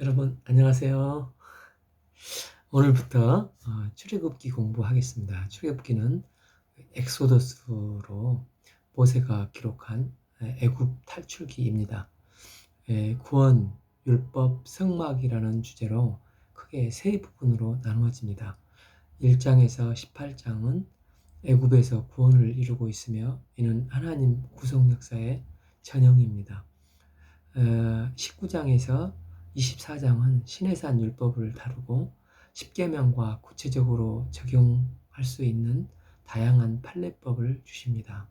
여러분 안녕하세요. 오늘부터 출애굽기 공부하겠습니다. 출애굽기는 엑소더스로 모세가 기록한 애굽 탈출기입니다. 구원, 율법, 성막이라는 주제로 크게 세 부분으로 나누어집니다. 1장에서 18장은 애굽에서 구원을 이루고 있으며 이는 하나님 구속 역사의 전형입니다. 19장에서 24장은 시내산 율법을 다루고 십계명과 구체적으로 적용할 수 있는 다양한 판례법을 주십니다.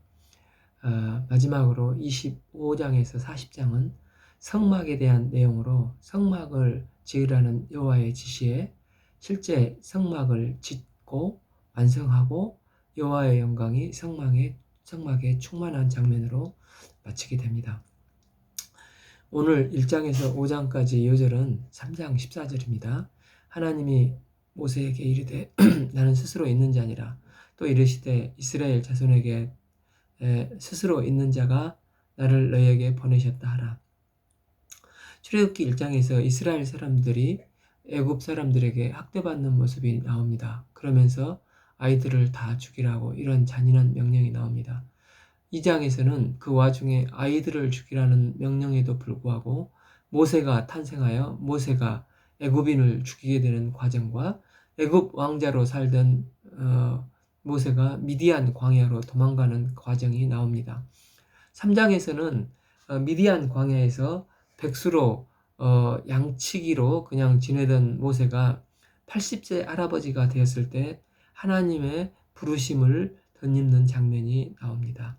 마지막으로 25장에서 40장은 성막에 대한 내용으로 성막을 지으라는 여호와의 지시에 실제 성막을 짓고 완성하고 여호와의 영광이 성막에 충만한 장면으로 마치게 됩니다. 오늘 1장에서 5장까지 요절은 3장 14절입니다. 하나님이 모세에게 이르되 나는 스스로 있는 자니라. 또 이르시되 이스라엘 자손에게 스스로 있는 자가 나를 너희에게 보내셨다 하라. 출애굽기 1장에서 이스라엘 사람들이 애굽 사람들에게 학대받는 모습이 나옵니다. 그러면서 아이들을 다 죽이라고 이런 잔인한 명령이 나옵니다. 2장에서는 그 와중에 아이들을 죽이라는 명령에도 불구하고 모세가 탄생하여 모세가 애굽인을 죽이게 되는 과정과 애굽 왕자로 살던 모세가 미디안 광야로 도망가는 과정이 나옵니다. 3장에서는 미디안 광야에서 백수로 양치기로 그냥 지내던 모세가 80세 할아버지가 되었을 때 하나님의 부르심을 덧입는 장면이 나옵니다.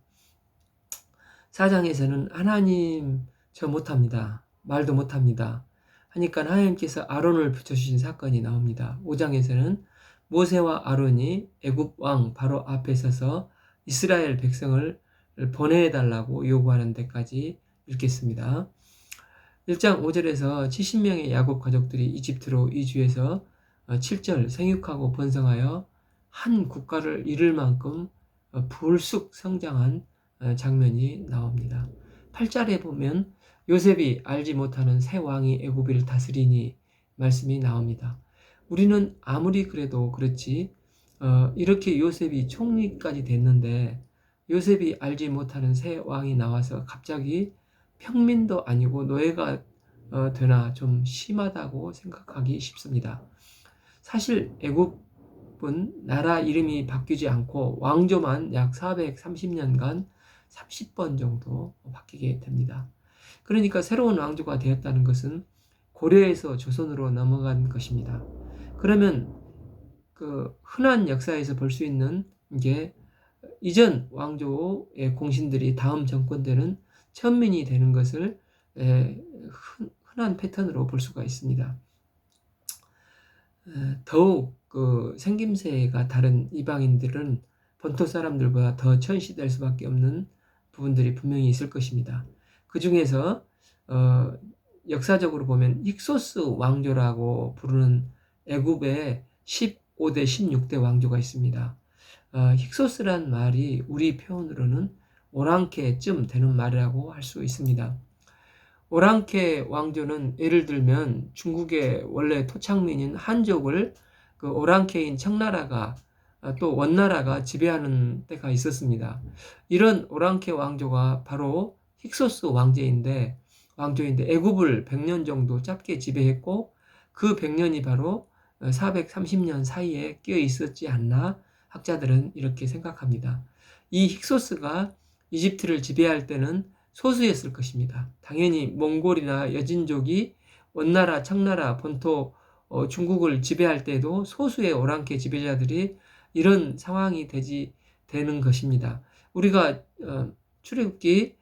4장에서는 하나님 저 못합니다. 말도 못합니다. 하니까 하나님께서 아론을 붙여주신 사건이 나옵니다. 5장에서는 모세와 아론이 애굽 왕 바로 앞에 서서 이스라엘 백성을 보내달라고 요구하는 데까지 읽겠습니다. 1장 5절에서 70명의 야곱 가족들이 이집트로 이주해서 7절 생육하고 번성하여 한 국가를 이룰 만큼 불쑥 성장한 장면이 나옵니다. 8절에 보면 요셉이 알지 못하는 새 왕이 애굽을 다스리니 말씀이 나옵니다. 우리는 아무리 그래도 그렇지 이렇게 요셉이 총리까지 됐는데 요셉이 알지 못하는 새 왕이 나와서 갑자기 평민도 아니고 노예가 되나 좀 심하다고 생각하기 쉽습니다. 사실 애굽은 나라 이름이 바뀌지 않고 왕조만 약 430년간 30번 정도 바뀌게 됩니다. 그러니까 새로운 왕조가 되었다는 것은 고려에서 조선으로 넘어간 것입니다. 그러면 그 흔한 역사에서 볼 수 있는 게 이전 왕조의 공신들이 다음 정권되는 천민이 되는 것을 흔한 패턴으로 볼 수가 있습니다. 더욱 그 생김새가 다른 이방인들은 본토 사람들보다 더 천시될 수밖에 없는 부분들이 분명히 있을 것입니다. 그 중에서 역사적으로 보면 힉소스 왕조라고 부르는 애굽의 15대 16대 왕조가 있습니다. 힉소스란 말이 우리 표현으로는 오랑캐쯤 되는 말이라고 할 수 있습니다. 오랑캐 왕조는 예를 들면 중국의 원래 토착민인 한족을 그 오랑캐인 청나라가 또 원나라가 지배하는 때가 있었습니다. 이런 오랑캐 왕조가 바로 힉소스 왕조인데 애굽을 100년 정도 짧게 지배했고 그 100년이 바로 430년 사이에 끼어 있었지 않나 학자들은 이렇게 생각합니다. 이 힉소스가 이집트를 지배할 때는 소수였을 것입니다. 당연히 몽골이나 여진족이 원나라, 청나라, 본토 중국을 지배할 때도 소수의 오랑캐 지배자들이 이런 상황이 되는 것입니다. 우리가 출애굽기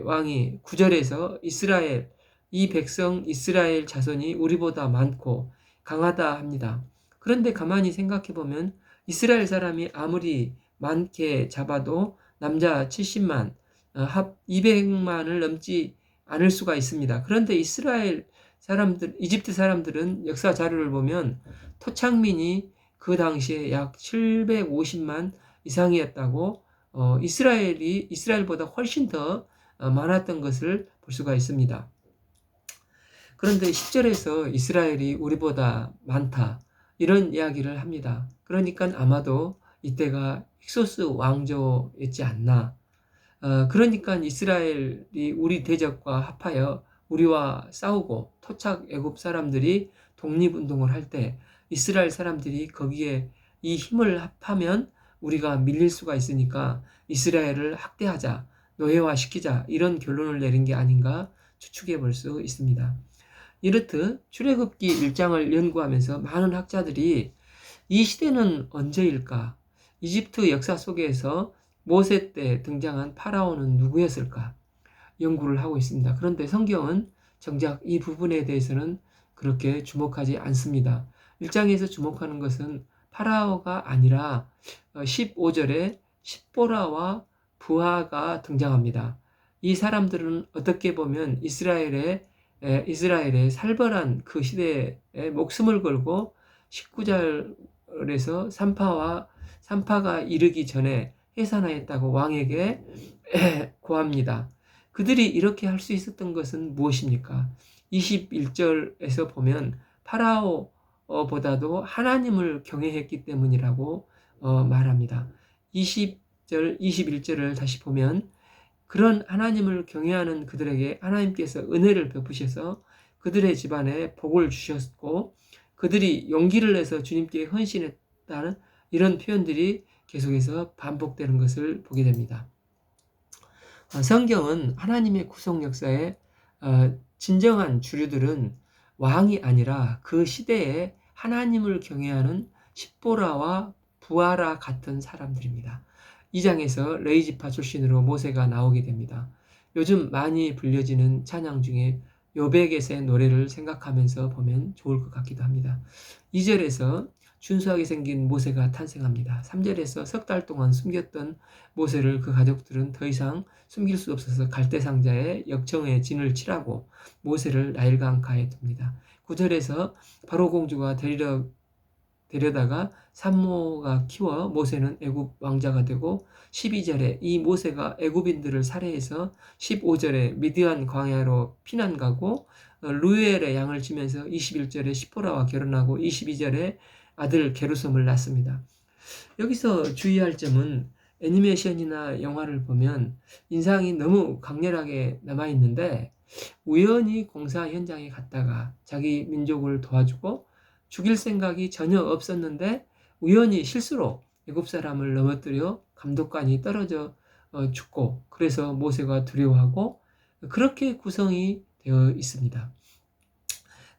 왕이 9절에서 이 백성 이스라엘 자손이 우리보다 많고 강하다 합니다. 그런데 가만히 생각해 보면 이스라엘 사람이 아무리 많게 잡아도 남자 70만, 합 200만을 넘지 않을 수가 있습니다. 그런데 이집트 사람들은 역사 자료를 보면 토착민이 그 당시에 약 750만 이상이었다고 이스라엘보다 훨씬 더 많았던 것을 볼 수가 있습니다. 그런데 10절에서 이스라엘이 우리보다 많다, 이런 이야기를 합니다. 그러니까 아마도 이때가 힉소스 왕조였지 않나. 그러니까 이스라엘이 우리 대적과 합하여 우리와 싸우고 토착 애굽 사람들이 독립운동을 할 때 이스라엘 사람들이 거기에 이 힘을 합하면 우리가 밀릴 수가 있으니까 이스라엘을 학대하자, 노예화시키자, 이런 결론을 내린 게 아닌가 추측해 볼 수 있습니다. 이렇듯 출애굽기 1장을 연구하면서 많은 학자들이 이 시대는 언제일까? 이집트 역사 속에서 모세 때 등장한 파라오는 누구였을까? 연구를 하고 있습니다. 그런데 성경은 정작 이 부분에 대해서는 그렇게 주목하지 않습니다. 1장에서 주목하는 것은 파라오가 아니라 15절에 십보라와 부하가 등장합니다. 이 사람들은 어떻게 보면 이스라엘의 살벌한 그 시대에 목숨을 걸고 19절에서 산파가 이르기 전에 해산하였다고 왕에게 고합니다. 그들이 이렇게 할 수 있었던 것은 무엇입니까? 21절에서 보면 파라오보다도 하나님을 경외했기 때문이라고 말합니다. 20절, 21절을 다시 보면 그런 하나님을 경외하는 그들에게 하나님께서 은혜를 베푸셔서 그들의 집안에 복을 주셨고 그들이 용기를 내서 주님께 헌신했다는 이런 표현들이 계속해서 반복되는 것을 보게 됩니다. 성경은 하나님의 구속 역사에 진정한 주류들은 왕이 아니라 그 시대에 하나님을 경외하는 십보라와 부하라 같은 사람들입니다. 2장에서 레이지파 출신으로 모세가 나오게 됩니다. 요즘 많이 불려지는 찬양 중에 요백에서의 노래를 생각하면서 보면 좋을 것 같기도 합니다. 2절에서 준수하게 생긴 모세가 탄생합니다. 3절에서 석 달 동안 숨겼던 모세를 그 가족들은 더 이상 숨길 수 없어서 갈대상자에 역청의 진을 치라고 모세를 나일강가에 둡니다. 9절에서 바로 공주가 데려다가 산모가 키워 모세는 애굽 왕자가 되고 12절에 이 모세가 애굽인들을 살해해서 15절에 미드안 광야로 피난 가고 루엘의 양을 치면서 21절에 시포라와 결혼하고 22절에 아들 게르솜을 낳습니다. 여기서 주의할 점은 애니메이션이나 영화를 보면 인상이 너무 강렬하게 남아있는데 우연히 공사 현장에 갔다가 자기 민족을 도와주고 죽일 생각이 전혀 없었는데 우연히 실수로 애굽 사람을 넘어뜨려 감독관이 떨어져 죽고 그래서 모세가 두려워하고 그렇게 구성이 되어 있습니다.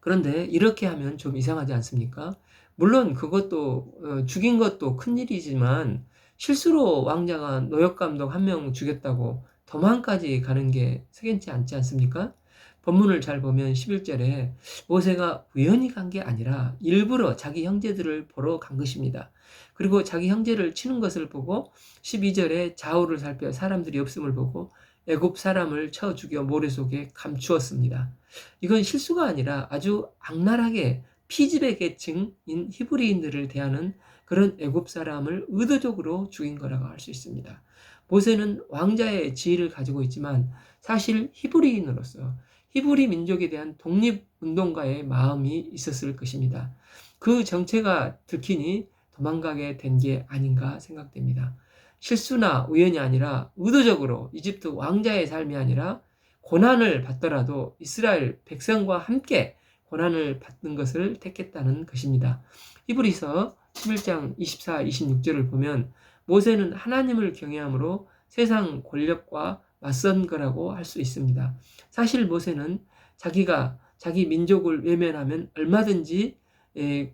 그런데 이렇게 하면 좀 이상하지 않습니까? 물론 그것도 죽인 것도 큰일이지만 실수로 왕자가 노역감독 한 명 죽였다고 도망까지 가는 게 석연치 않지 않습니까? 본문을 잘 보면 11절에 모세가 우연히 간 게 아니라 일부러 자기 형제들을 보러 간 것입니다. 그리고 자기 형제를 치는 것을 보고 12절에 좌우를 살펴 사람들이 없음을 보고 애굽 사람을 쳐 죽여 모래 속에 감추었습니다. 이건 실수가 아니라 아주 악랄하게 피지배 계층인 히브리인들을 대하는 그런 애굽 사람을 의도적으로 죽인 거라고 할 수 있습니다. 모세는 왕자의 지위를 가지고 있지만 사실 히브리인으로서 히브리 민족에 대한 독립운동가의 마음이 있었을 것입니다. 그 정체가 들키니 도망가게 된 게 아닌가 생각됩니다. 실수나 우연이 아니라 의도적으로 이집트 왕자의 삶이 아니라 고난을 받더라도 이스라엘 백성과 함께 고난을 받는 것을 택했다는 것입니다. 히브리서 11장 24, 26절을 보면 모세는 하나님을 경외함으로 세상 권력과 맞선 거라고 할 수 있습니다. 사실 모세는 자기가 자기 민족을 외면하면 얼마든지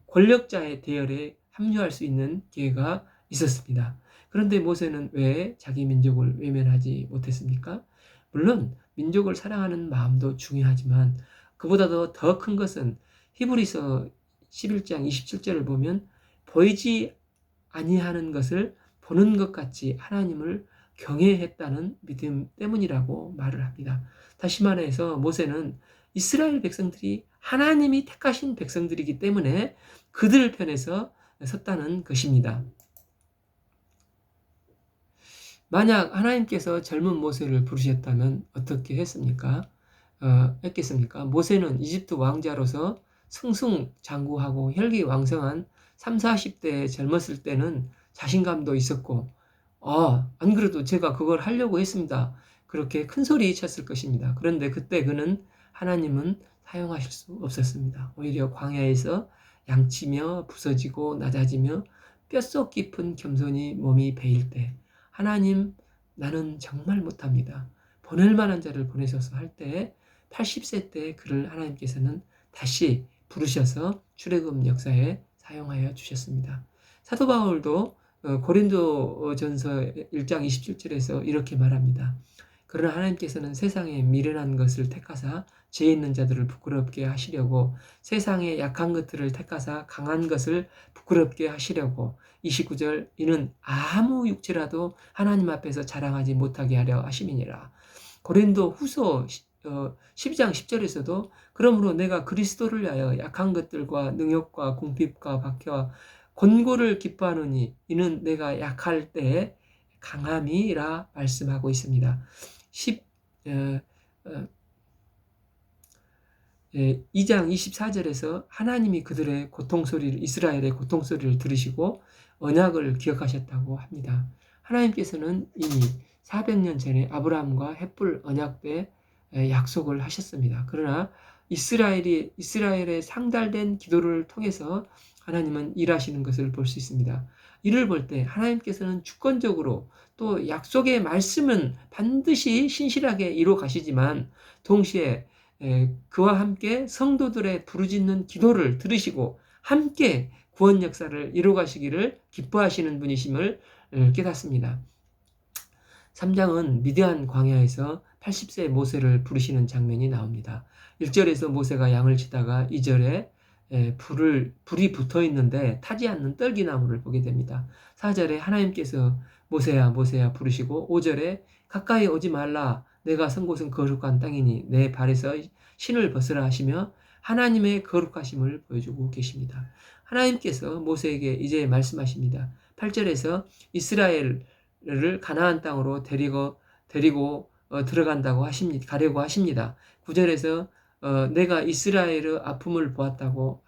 권력자의 대열에 합류할 수 있는 기회가 있었습니다. 그런데 모세는 왜 자기 민족을 외면하지 못했습니까? 물론 민족을 사랑하는 마음도 중요하지만 그보다도 더 큰 것은 히브리서 11장 27절을 보면 보이지 아니하는 것을 보는 것 같이 하나님을 경외했다는 믿음 때문이라고 말을 합니다. 다시 말해서 모세는 이스라엘 백성들이 하나님이 택하신 백성들이기 때문에 그들 편에서 섰다는 것입니다. 만약 하나님께서 젊은 모세를 부르셨다면 어떻게 했습니까? 했겠습니까? 모세는 이집트 왕자로서 승승장구하고 혈기왕성한 3, 40대 젊었을 때는 자신감도 있었고, 안 그래도 제가 그걸 하려고 했습니다. 그렇게 큰 소리 쳤을 것입니다. 그런데 그때 그는 하나님은 사용하실 수 없었습니다. 오히려 광야에서 양치며 부서지고 낮아지며 뼛속 깊은 겸손이 몸이 베일 때, 하나님, 나는 정말 못합니다. 보낼 만한 자를 보내셔서 할 때, 80세 때 그를 하나님께서는 다시 부르셔서 출애굽 역사에 사용하여 주셨습니다. 사도 바울도 고린도전서 1장 27절에서 이렇게 말합니다. 그러나 하나님께서는 세상에 미련한 것을 택하사 죄 있는 자들을 부끄럽게 하시려고, 세상에 약한 것들을 택하사 강한 것을 부끄럽게 하시려고, 29절, 이는 아무 육체라도 하나님 앞에서 자랑하지 못하게 하려 하심이니라. 고린도 후서 12장 10절에서도 그러므로 내가 그리스도를 위하여 약한 것들과 능욕과 궁핍과 박해와 곤고를 기뻐하노니 이는 내가 약할 때에 강함이라 말씀하고 있습니다. 2장 24절에서 하나님이 그들의 고통소리를, 이스라엘의 고통소리를 들으시고 언약을 기억하셨다고 합니다. 하나님께서는 이미 400년 전에 아브라함과 햇불 언약 때 약속을 하셨습니다. 그러나 이스라엘의 상달된 기도를 통해서 하나님은 일하시는 것을 볼 수 있습니다. 이를 볼 때 하나님께서는 주권적으로 또 약속의 말씀은 반드시 신실하게 이루어 가시지만, 동시에 그와 함께 성도들의 부르짖는 기도를 들으시고 함께 구원 역사를 이루어 가시기를 기뻐하시는 분이심을 깨닫습니다. 3장은 미디안 광야에서 80세 모세를 부르시는 장면이 나옵니다. 1절에서 모세가 양을 치다가 2절에 불이 붙어 있는데 타지 않는 떨기나무를 보게 됩니다. 4절에 하나님께서 모세야 모세야 부르시고, 5절에 가까이 오지 말라, 내가 선 곳은 거룩한 땅이니 내 발에서 신을 벗으라 하시며 하나님의 거룩하심을 보여주고 계십니다. 하나님께서 모세에게 이제 말씀하십니다. 8절에서 이스라엘을 가나안 땅으로 데리고 들어간다고 가려고 하십니다. 9절에서 내가 이스라엘의 아픔을 보았다고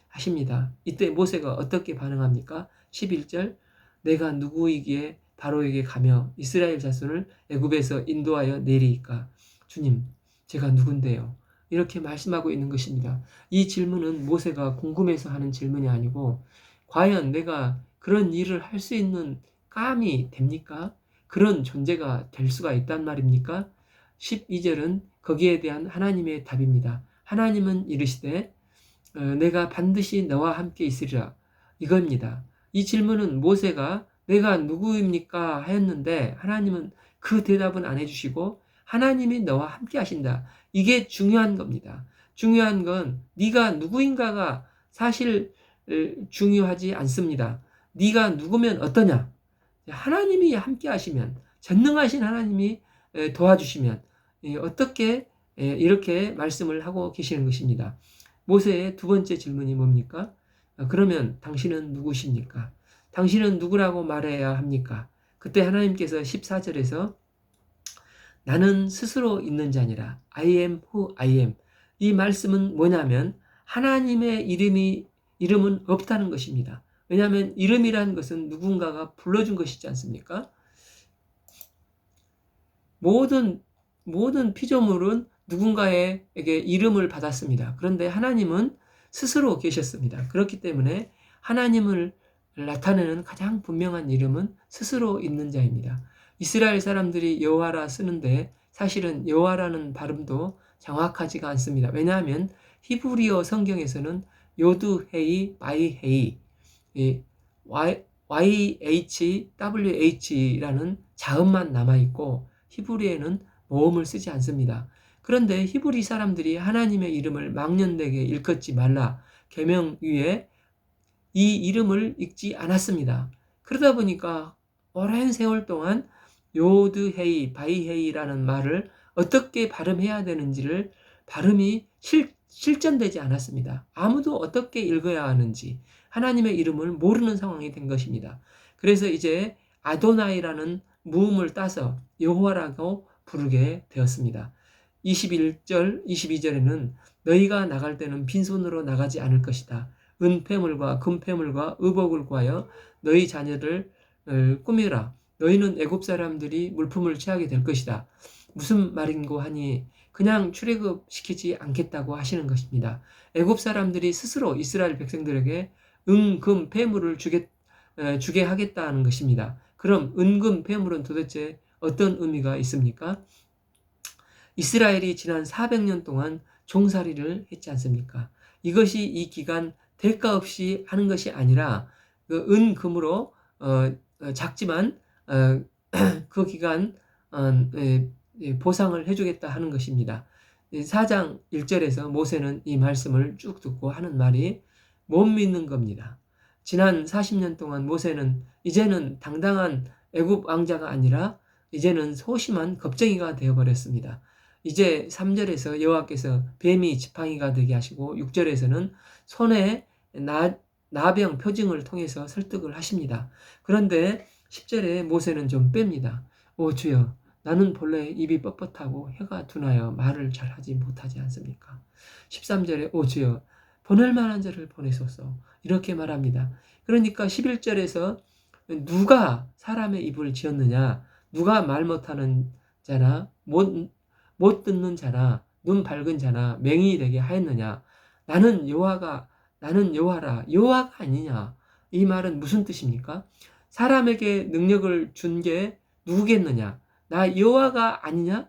하십니다. 이때 모세가 어떻게 반응합니까? 11절, 내가 누구이기에 바로에게 가며 이스라엘 자손을 애굽에서 인도하여 내리이까? 주님, 제가 누군데요? 이렇게 말씀하고 있는 것입니다. 이 질문은 모세가 궁금해서 하는 질문이 아니고, 과연 내가 그런 일을 할 수 있는 감이 됩니까? 그런 존재가 될 수가 있단 말입니까? 12절은 거기에 대한 하나님의 답입니다. 하나님은 이르시되 내가 반드시 너와 함께 있으리라, 이겁니다. 이 질문은 모세가 내가 누구입니까 하였는데 하나님은 그 대답은 안 해주시고 하나님이 너와 함께 하신다. 이게 중요한 겁니다. 중요한 건 네가 누구인가가 사실 중요하지 않습니다. 네가 누구면 어떠냐? 하나님이 함께 하시면, 전능하신 하나님이 도와주시면 어떻게 이렇게 말씀을 하고 계시는 것입니다. 모세의 두 번째 질문이 뭡니까? 그러면 당신은 누구십니까? 당신은 누구라고 말해야 합니까? 그때 하나님께서 14절에서 나는 스스로 있는 자니라, I am who I am. 이 말씀은 뭐냐면 하나님의 이름은 없다는 것입니다. 왜냐하면 이름이라는 것은 누군가가 불러준 것이지 않습니까? 모든 피조물은 누군가에게 이름을 받았습니다. 그런데 하나님은 스스로 계셨습니다. 그렇기 때문에 하나님을 나타내는 가장 분명한 이름은 스스로 있는 자입니다. 이스라엘 사람들이 여호와라 쓰는데 사실은 여호와라는 발음도 정확하지가 않습니다. 왜냐하면 히브리어 성경에서는 요드헤이 바이헤이 YHWH라는 자음만 남아있고 히브리에는 모음을 쓰지 않습니다. 그런데 히브리 사람들이 하나님의 이름을 망령되게 일컫지 말라 계명 위에 이 이름을 읽지 않았습니다. 그러다 보니까 오랜 세월 동안 요드헤이 바이헤이라는 말을 어떻게 발음해야 되는지를 발음이 실전되지 않았습니다. 아무도 어떻게 읽어야 하는지 하나님의 이름을 모르는 상황이 된 것입니다. 그래서 이제 아도나이라는 무음을 따서 여호와라고 부르게 되었습니다. 21절, 22절에는 너희가 나갈 때는 빈손으로 나가지 않을 것이다. 은폐물과 금폐물과 의복을 구하여 너희 자녀를 꾸미라. 너희는 애굽 사람들이 물품을 취하게 될 것이다. 무슨 말인고 하니 그냥 출애굽시키지 않겠다고 하시는 것입니다. 애굽 사람들이 스스로 이스라엘 백성들에게 금, 폐물을 주게 하겠다는 것입니다. 그럼 금, 폐물은 도대체 어떤 의미가 있습니까? 이스라엘이 지난 400년 동안 종살이를 했지 않습니까? 이것이 이 기간 대가 없이 하는 것이 아니라 그 금으로 작지만 그 기간 보상을 해주겠다 하는 것입니다. 4장 1절에서 모세는 이 말씀을 쭉 듣고 하는 말이 못 믿는 겁니다. 지난 40년 동안 모세는 이제는 당당한 애굽 왕자가 아니라 이제는 소심한 겁쟁이가 되어버렸습니다. 이제 3절에서 여호와께서 뱀이 지팡이가 되게 하시고 6절에서는 손에 나병 표징을 통해서 설득을 하십니다. 그런데 10절에 모세는 좀 뺍니다. 오 주여, 나는 본래 입이 뻣뻣하고 혀가 둔하여 말을 잘하지 못하지 않습니까? 13절에 오 주여, 보낼 만한 자를 보내소서, 이렇게 말합니다. 그러니까 11절에서 누가 사람의 입을 지었느냐, 누가 말 못하는 자나 못 듣는 자나 눈 밝은 자나 맹인이 되게 하였느냐, 나는 여호와라, 여호와가 아니냐. 이 말은 무슨 뜻입니까? 사람에게 능력을 준 게 누구겠느냐? 나 여호와가 아니냐?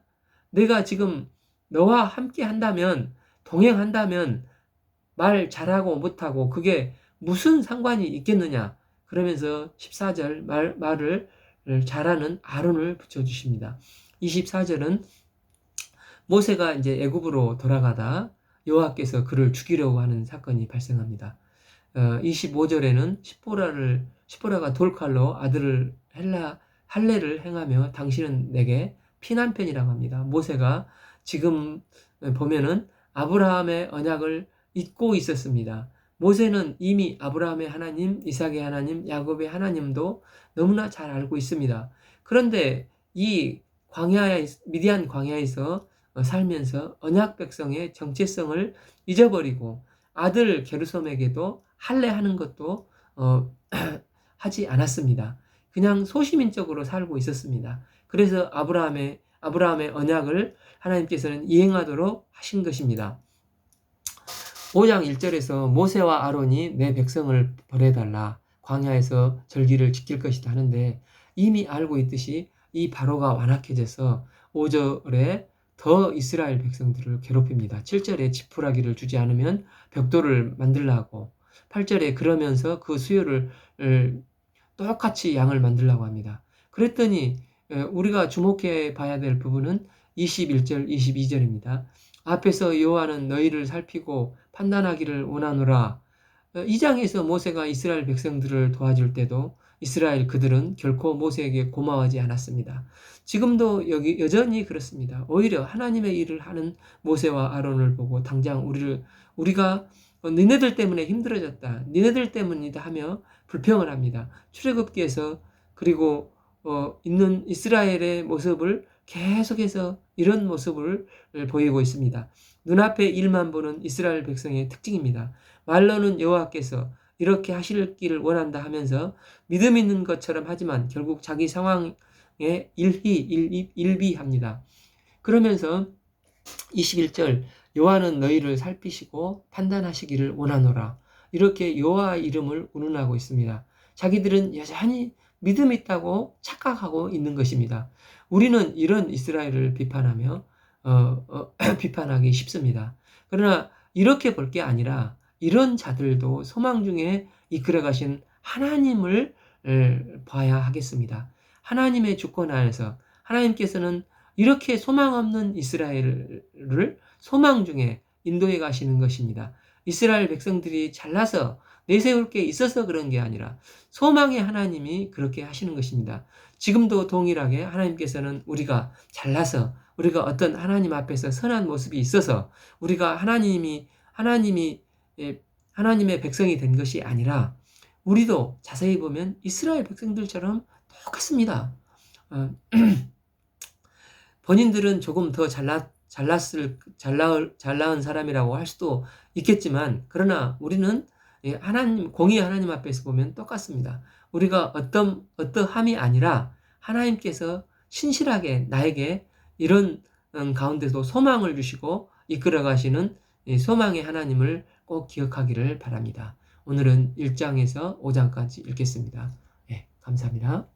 내가 지금 너와 함께 한다면, 동행한다면 말 잘하고 못하고 그게 무슨 상관이 있겠느냐? 그러면서 14절 말을 잘하는 아론을 붙여주십니다. 24절은 모세가 이제 애굽으로 돌아가다 여호와께서 그를 죽이려고 하는 사건이 발생합니다. 25절에는 시보라가 돌칼로 아들을 할례를 행하며 당신은 내게 피난편이라고 합니다. 모세가 지금 보면은 아브라함의 언약을 잊고 있었습니다. 모세는 이미 아브라함의 하나님, 이삭의 하나님, 야곱의 하나님도 너무나 잘 알고 있습니다. 그런데 이 미디안 광야에서 살면서 언약 백성의 정체성을 잊어버리고 아들 게르솜에게도 할례하는 것도 하지 않았습니다. 그냥 소시민적으로 살고 있었습니다. 그래서 아브라함의 언약을 하나님께서는 이행하도록 하신 것입니다. 5장 1절에서 모세와 아론이 내 백성을 벌해달라, 광야에서 절기를 지킬 것이다 하는데 이미 알고 있듯이 이 바로가 완악해져서 5절에 더 이스라엘 백성들을 괴롭힙니다. 7절에 지푸라기를 주지 않으면 벽돌을 만들라고, 8절에 그러면서 그 수요를 똑같이 양을 만들라고 합니다. 그랬더니 우리가 주목해 봐야 될 부분은 21절, 22절입니다. 앞에서 여호와는 너희를 살피고 판단하기를 원하노라. 2장에서 모세가 이스라엘 백성들을 도와줄 때도 이스라엘 그들은 결코 모세에게 고마워하지 않았습니다. 지금도 여전히 그렇습니다. 오히려 하나님의 일을 하는 모세와 아론을 보고 당장 우리가 니네들 때문에 힘들어졌다, 니네들 때문이다 하며 불평을 합니다. 출애굽기에서 그리고 있는 이스라엘의 모습을 계속해서 이런 모습을 보이고 있습니다. 눈앞에 일만 보는 이스라엘 백성의 특징입니다. 말로는 여호와께서 이렇게 하시기를 원한다 하면서 믿음 있는 것처럼 하지만 결국 자기 상황에 일비합니다. 그러면서 21절 여호와는 너희를 살피시고 판단하시기를 원하노라, 이렇게 여호와 이름을 운운하고 있습니다. 자기들은 여전히 믿음 있다고 착각하고 있는 것입니다. 우리는 이런 이스라엘을 비판하며 비판하기 쉽습니다. 그러나 이렇게 볼 게 아니라 이런 자들도 소망 중에 이끌어 가신 하나님을 봐야 하겠습니다. 하나님의 주권 안에서 하나님께서는 이렇게 소망 없는 이스라엘을 소망 중에 인도해 가시는 것입니다. 이스라엘 백성들이 잘나서 내세울 게 있어서 그런 게 아니라 소망의 하나님이 그렇게 하시는 것입니다. 지금도 동일하게 하나님께서는 우리가 잘나서, 우리가 어떤 하나님 앞에서 선한 모습이 있어서 우리가 하나님의 백성이 된 것이 아니라 우리도 자세히 보면 이스라엘 백성들처럼 똑같습니다. 본인들은 조금 더 잘 낳은 사람이라고 할 수도 있겠지만, 그러나 우리는 하나님, 공의 하나님 앞에서 보면 똑같습니다. 우리가 어떠함이 아니라 하나님께서 신실하게 나에게 이런 가운데도 소망을 주시고 이끌어 가시는 소망의 하나님을 꼭 기억하기를 바랍니다. 오늘은 1장에서 5장까지 읽겠습니다. 감사합니다.